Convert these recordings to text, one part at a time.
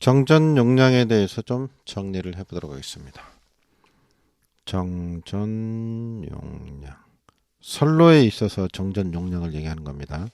정전 용량에 대해서 좀 정리를 해보도록 하겠습니다. 정전 용량. 선로에 있어서 정전 용량을 얘기하는 겁니다.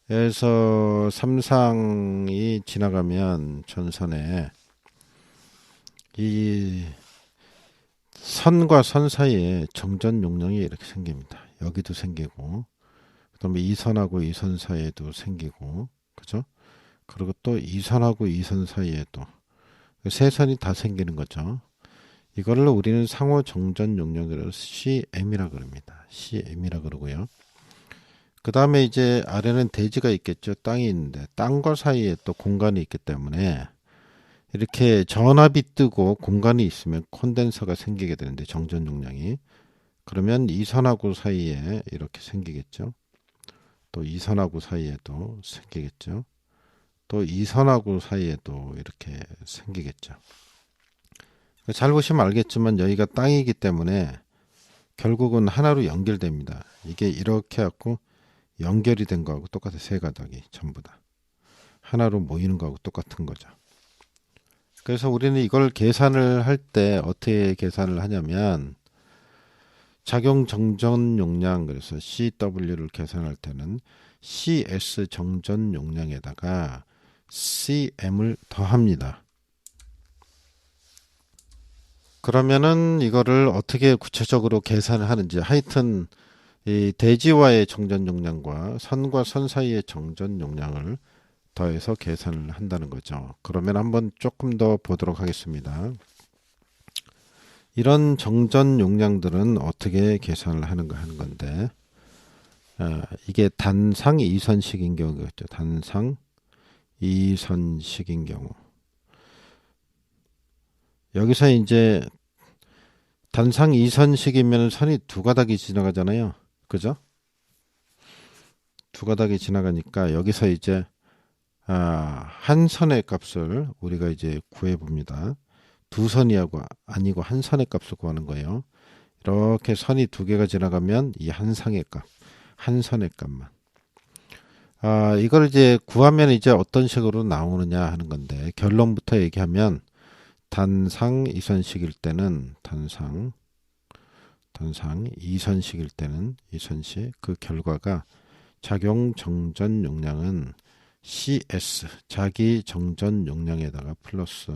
그래서 삼상이 지나가면 전선에 이 선과 선 사이에 정전 용량이 이렇게 생깁니다. 여기도 생기고, 그다음에 이 선하고 이 선 사이에도 생기고, 그죠? 그리고 또 이 선하고 이 선 사이에도 세 선이 다 생기는 거죠. 이거를 우리는 상호 정전 용량으로 CM이라 그럽니다. CM이라 그러고요. 그 다음에 이제 아래는 대지가 있겠죠. 땅이 있는데 땅과 사이에 또 공간이 있기 때문에 이렇게 전압이 뜨고 공간이 있으면 콘덴서가 생기게 되는데 정전 용량이 그러면 이 선하고 사이에 이렇게 생기겠죠. 또 이 선하고 사이에도 생기겠죠. 또 이 선하고 사이에도 이렇게 생기겠죠. 잘 보시면 알겠지만 여기가 땅이기 때문에 결국은 하나로 연결됩니다. 이게 이렇게 갖고 연결이 된 거하고 똑같아요. 세 가닥이 전부 다 하나로 모이는 거하고 똑같은 거죠. 그래서 우리는 이걸 계산을 할 때 어떻게 계산을 하냐면 작용 정전 용량, 그래서 CW를 계산할 때는 CS 정전 용량에다가 CM을 더합니다. 그러면은 이거를 어떻게 구체적으로 계산을 하는지, 하여튼 이 대지와의 정전 용량과 선과 선 사이의 정전 용량을 더해서 계산을 한다는 거죠. 그러면 한번 조금 더 보도록 하겠습니다. 이런 정전 용량들은 어떻게 계산을 하는가 하는 건데, 이게 단상 이선식인 경우겠죠. 단상 이선식인 경우. 여기서 이제 단상 이선식이면 선이 두 가닥이 지나가잖아요. 그죠? 두 가닥이 지나가니까 여기서 이제 한 선의 값을 우리가 이제 구해 봅니다. 두 선이하고 아니고 한 선의 값을 구하는 거예요. 이렇게 선이 두 개가 지나가면 이 한 상의 값, 한 선의 값만. 이걸 이제 구하면 이제 어떤 식으로 나오느냐 하는 건데, 결론부터 얘기하면 단상 이선식일 때는 단상 이선식일 때는 이선식, 그 결과가 작용 정전 용량은 CS 자기 정전 용량에다가 플러스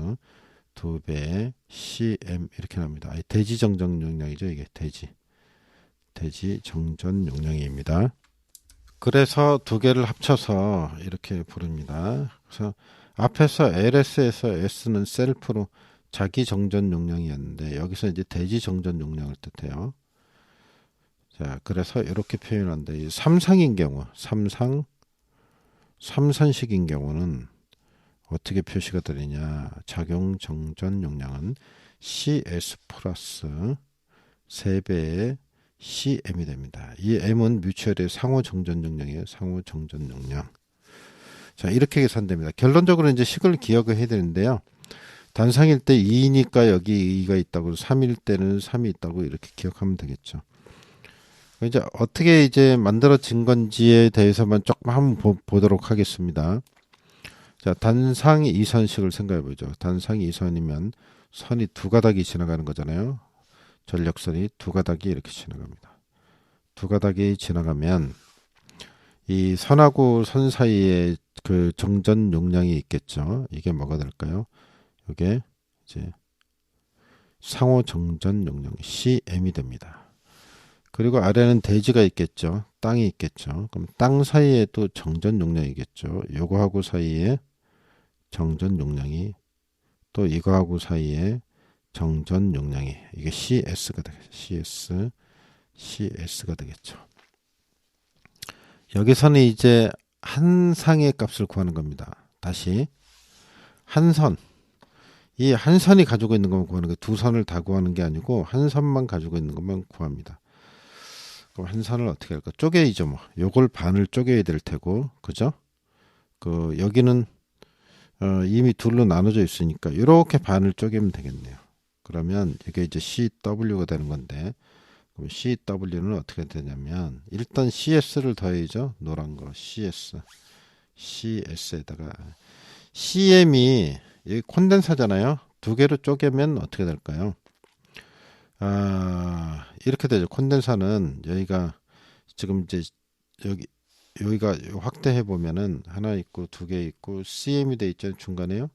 2배 CM 이렇게 납니다. 대지 정전 용량이죠. 이게 대지 정전 용량입니다. 그래서 두 개를 합쳐서 이렇게 부릅니다. 그래서 앞에서 LS에서 S는 셀프로 자기 정전 용량이었는데 여기서 이제 대지 정전 용량을 뜻해요. 자, 그래서 이렇게 표현한다. 삼상인 경우, 삼선식인 경우는 어떻게 표시가 되느냐? 작용 정전 용량은 CS 플러스 3배의 CM이 됩니다. 이 M은 뮤추얼의 상호 정전 용량이에요. 상호 정전 용량. 자, 이렇게 계산됩니다. 결론적으로 이제 식을 기억을 해야 되는데요. 단상일 때 2니까 여기 2가 있다고, 3일 때는 3이 있다고 이렇게 기억하면 되겠죠. 이제 어떻게 이제 만들어진 건지에 대해서만 조금 한번 보도록 하겠습니다. 자, 단상 이선식을 생각해 보죠. 단상 이선이면 선이 두 가닥이 지나가는 거잖아요. 전력선이 두 가닥이 이렇게 지나갑니다. 두 가닥이 지나가면 이 선하고 선 사이에 그 정전 용량이 있겠죠. 이게 뭐가 될까요? 이게 이제 상호 정전 용량 CM이 됩니다. 그리고 아래는 대지가 있겠죠. 땅이 있겠죠. 그럼 땅 사이에도 정전 용량이겠죠. 요거하고 사이에 정전 용량이, 또 이거하고 사이에 정전 용량이, 이게 CS가 되겠죠. CS가 되겠죠. 여기서는 이제 한 상의 값을 구하는 겁니다. 다시 한 선, 이 한 선이 가지고 있는 것만 구하는 거예요. 두 선을 다 구하는 게 아니고 한 선만 가지고 있는 것만 구합니다. 그럼 한 선을 어떻게 할까? 쪼개야죠. 뭐 요걸 반을 쪼개야 될 테고, 그죠? 그 여기는 이미 둘로 나눠져 있으니까 이렇게 반을 쪼개면 되겠네요. 그러면 이게 이제 CW가 되는 건데, 그럼 CW는 어떻게 되냐면 일단 CS를 더해야죠. 노란 거 CS에다가 CM이 이 콘덴사잖아요. 두 개로 쪼개면 어떻게 될까요? 이렇게 되죠. 콘덴사는 여기가 지금 이제 여기가 확대해 보면은 하나 있고 두 개 있고 CM이 돼 있죠. 중간에요.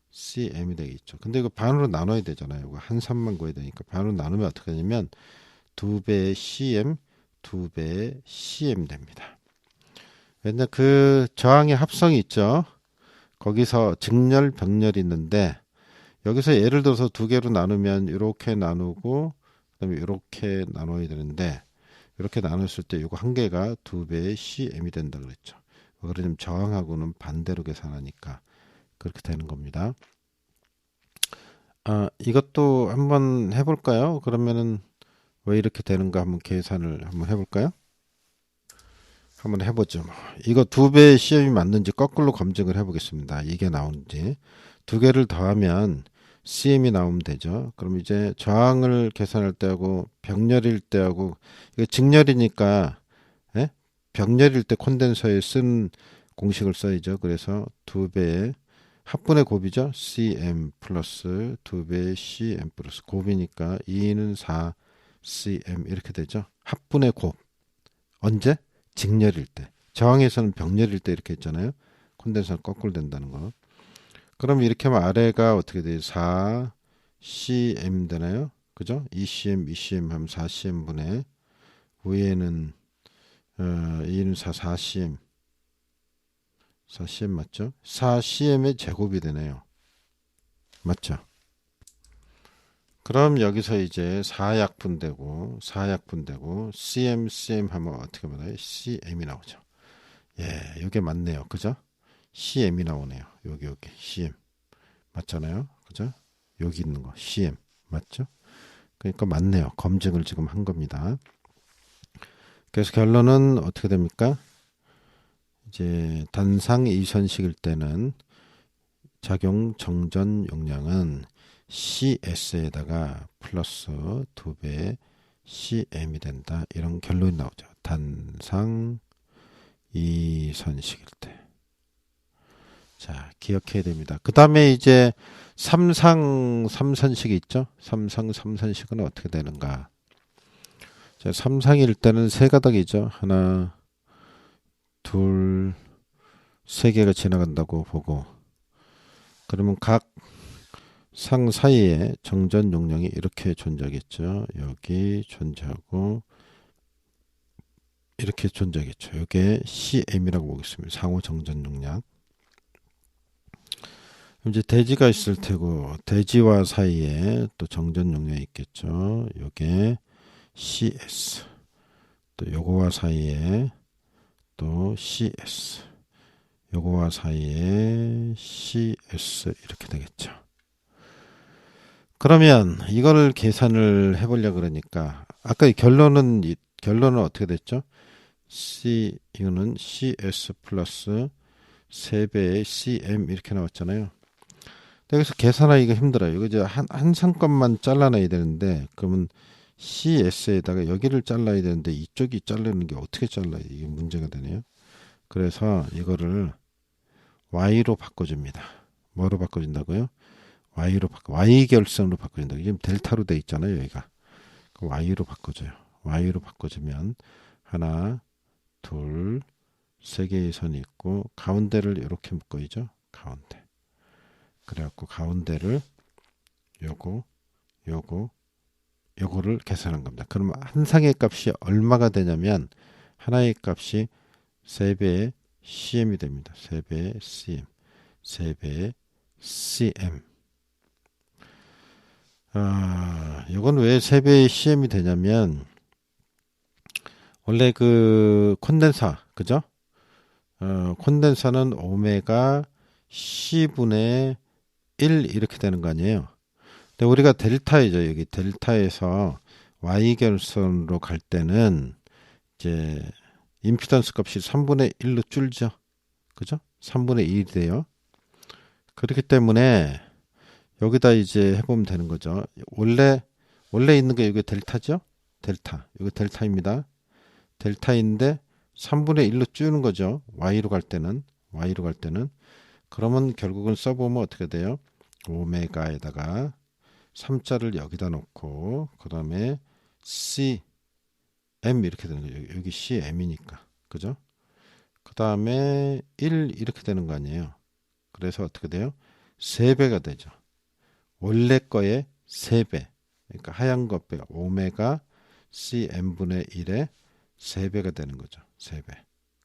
CM이 되어 있죠. 근데 이거 반으로 나눠야 되잖아요. 이거 한 삽만 구해야 되니까 반으로 나누면 어떻게 되냐면 두 배의 CM, 두 배의 CM 됩니다. 근데 그 저항의 합성이 있죠. 거기서 직렬, 병렬이 있는데 여기서 예를 들어서 두 개로 나누면 이렇게 나누고 그다음에 이렇게 나눠야 되는데 이렇게 나눴을 때 이거 한 개가 두 배의 CM이 된다 그랬죠. 그러면 저항하고는 반대로 계산하니까 그렇게 되는 겁니다. 이것도 한번 해볼까요? 그러면은 왜 이렇게 되는가 한번 계산을 한번 해볼까요? 한번 해보죠. 이거 두 배의 CM이 맞는지 거꾸로 검증을 해보겠습니다. 이게 나오는지. 두 개를 더하면 CM이 나오면 되죠. 그럼 이제 저항을 계산할 때하고 병렬일 때하고 이거 직렬이니까 예? 병렬일 때 콘덴서에 쓴 공식을 써야죠. 그래서 두 배의 합분의 곱이죠. CM 플러스 두 배의 CM 플러스 곱이니까 2는 4 CM 이렇게 되죠. 합분의 곱. 언제? 직렬일 때. 저항에서는 병렬일 때 이렇게 했잖아요. 콘덴서는 거꾸로 된다는 거. 그럼 이렇게 하면 아래가 어떻게 돼요? 4 CM 되나요? 그죠? 2cm, 2cm 하면 4cm 분의 위에는 2는 4, 4cm. 4cm 맞죠? 4cm의 제곱이 되네요. 맞죠? 그럼 여기서 이제 4약분되고 cm 하면 어떻게 받아요? cm이 나오죠. 예, 이게 맞네요. 그죠? cm이 나오네요. 여기 cm 맞잖아요. 그죠? 여기 있는 거 cm 맞죠? 그러니까 맞네요. 검증을 지금 한 겁니다. 그래서 결론은 어떻게 됩니까? 이제 단상 이선식일 때는 작용 정전 용량은 CS에다가 플러스 2배 CM이 된다. 이런 결론이 나오죠. 단상 이선식일 때. 자, 기억해야 됩니다. 그 다음에 이제 삼상 3선식이 있죠. 삼상 3선식은 어떻게 되는가? 자, 삼상일 때는 세 가닥이죠. 하나, 둘, 세 개가 지나간다고 보고 그러면 각 상 사이에 정전 용량이 이렇게 존재하겠죠. 여기 존재하고 이렇게 존재하겠죠. 이게 CM이라고 보겠습니다. 상호 정전 용량. 이제 대지가 있을 테고 대지와 사이에 또 정전 용량이 있겠죠. 이게 CS. 또 요거와 사이에 또 CS. 요거와 사이에 CS 이렇게 되겠죠. 그러면 이거를 계산을 해보려 그러니까 아까 이 결론은 어떻게 됐죠? 이거는 CS 플러스 3배의 CM 이렇게 나왔잖아요. 여기서 계산하기가 힘들어요. 이거 이제 한 상권만 잘라내야 되는데 그러면 CS에다가 여기를 잘라야 되는데 이쪽이 자르는 게 어떻게 잘라요? 이게 문제가 되네요. 그래서 이거를 Y로 바꿔줍니다. 뭐로 바꿔준다고요? Y 결선으로 바꿔준다. 지금 델타로 돼 있잖아요, 여기가. Y로 바꿔줘요. Y로 바꿔주면 하나, 둘, 세 개의 선이 있고 가운데를 이렇게 묶어야죠. 가운데. 그래갖고 가운데를 요거를 계산한 겁니다. 그러면 한 상의 값이 얼마가 되냐면 하나의 값이 3배의 CM이 됩니다. 3배의 CM. 3배의 CM. 이건 왜 3배의 CM이 되냐면 원래 그 콘덴사 그죠? 콘덴사는 오메가 C분의 1 이렇게 되는 거 아니에요. 근데 우리가 델타이죠. 여기 델타에서 Y 결선으로 갈 때는 이제 임피던스 값이 3분의 1로 줄죠. 그죠? 3분의 1이 돼요. 그렇기 때문에 여기다 이제 해보면 되는 거죠. 원래 있는 게 여기 델타죠? 델타. 이거 델타입니다. 델타인데 3분의 1로 줄는 거죠. Y로 갈 때는. 그러면 결국은 써보면 어떻게 돼요? 오메가에다가 3자를 여기다 놓고 그 다음에 CM 이렇게 되는 거죠. 여기 CM이니까. 그죠? 그 다음에 1 이렇게 되는 거 아니에요. 그래서 어떻게 돼요? 3배가 되죠. 원래 거의 3배. 그러니까 하얀 것 빼가 오메가 CM분의 1의 3배가 되는 거죠. 3배.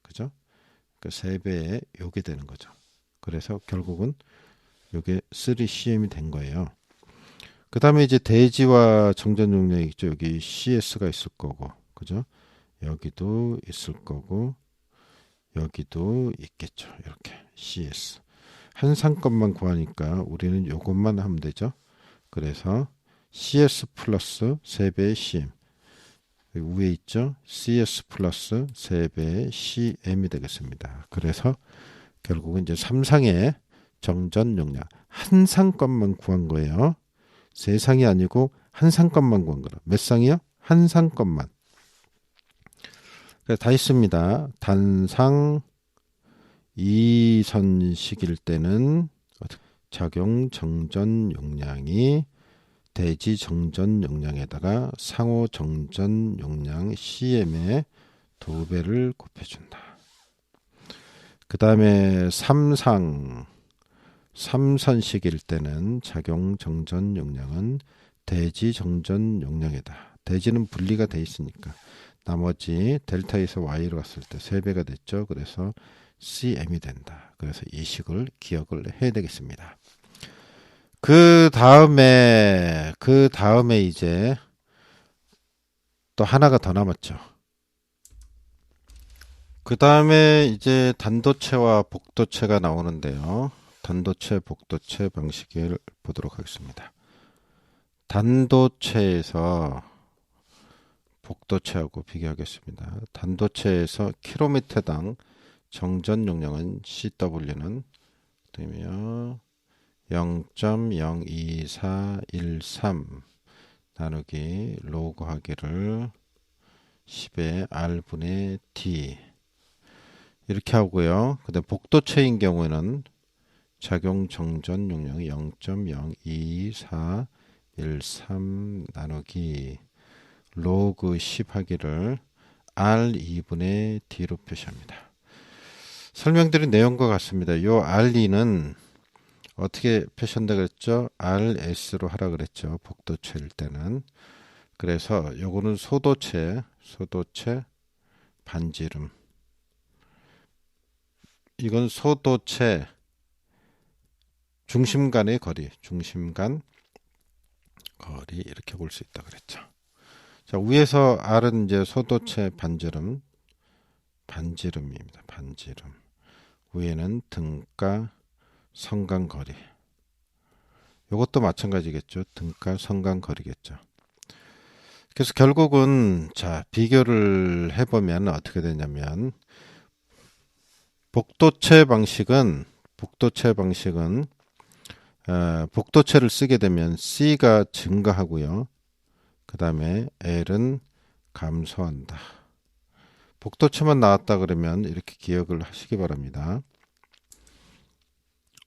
그죠? 그 3배에 요게 되는 거죠. 그래서 결국은 요게 3CM이 된 거예요. 그 다음에 이제 대지와 정전 용량이 있죠. 여기 CS가 있을 거고, 그죠? 여기도 있을 거고, 여기도 있겠죠. 이렇게 CS. 한 상권만 구하니까 우리는 요것만 하면 되죠. 그래서 CS 플러스 3배의 CM. 위에 있죠. CS 플러스 3배의 CM이 되겠습니다. 그래서 결국은 이제 3상의 정전 용량 한 상권만 구한 거예요. 세 상이 아니고 한 상권만 구한 거라. 몇 상이요? 한 상권만. 다 있습니다. 단상 2선식일 때는 작용 정전 용량이 대지 정전 용량에다가 상호 정전 용량 CM의 2배를 곱해준다. 그 다음에 3선식일 때는 작용 정전 용량은 대지 정전 용량이다. 대지는 분리가 돼 있으니까 나머지 델타에서 Y로 왔을 때 3배가 됐죠. 그래서 CM이 된다. 그래서 이 식을 기억을 해야 되겠습니다. 그 다음에 이제 또 하나가 더 남았죠. 그 다음에 이제 단도체와 복도체가 나오는데요. 단도체, 복도체 방식을 보도록 하겠습니다. 단도체에서 복도체하고 비교하겠습니다. 단도체에서 킬로미터당 정전 용량은 CW는 0.02413 나누기 로그 하기를 10의 R분의 D 이렇게 하고요. 그 다음 복도체인 경우에는 작용 정전 용량이 0.02413 나누기 로그 10 하기를 R2분의 D로 표시합니다. 설명드린 내용과 같습니다. 요 R2는 어떻게 표시한다 그랬죠? RS로 하라 그랬죠. 복도체일 때는. 그래서 요거는 소도체 반지름. 이건 소도체 중심 간의 거리, 이렇게 볼 수 있다 그랬죠. 자, 위에서 R은 이제 소도체 반지름입니다. 반지름. 위에는 등가 성간 거리. 이것도 마찬가지겠죠. 등가 성간 거리겠죠. 그래서 결국은 자, 비교를 해보면 어떻게 되냐면 복도체 방식은 복도체를 쓰게 되면 C가 증가하고요. 그 다음에 L은 감소한다. 복도체만 나왔다 그러면 이렇게 기억을 하시기 바랍니다.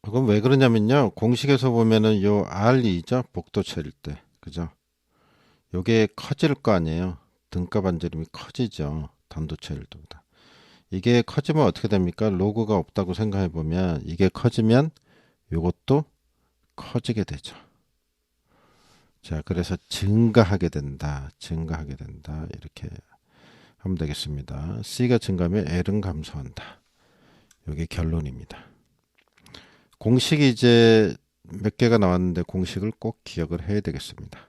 그럼 왜 그러냐면요. 공식에서 보면은 요 R이죠. 복도체일 때. 그죠? 요게 커질 거 아니에요. 등가 반지름이 커지죠. 단도체일 때보다. 이게 커지면 어떻게 됩니까? 로그가 없다고 생각해 보면 이게 커지면 요것도 커지게 되죠. 자, 그래서 증가하게 된다. 이렇게 하면 되겠습니다. C가 증가하면 L은 감소한다. 요게 결론입니다. 공식이 이제 몇 개가 나왔는데 공식을 꼭 기억을 해야 되겠습니다.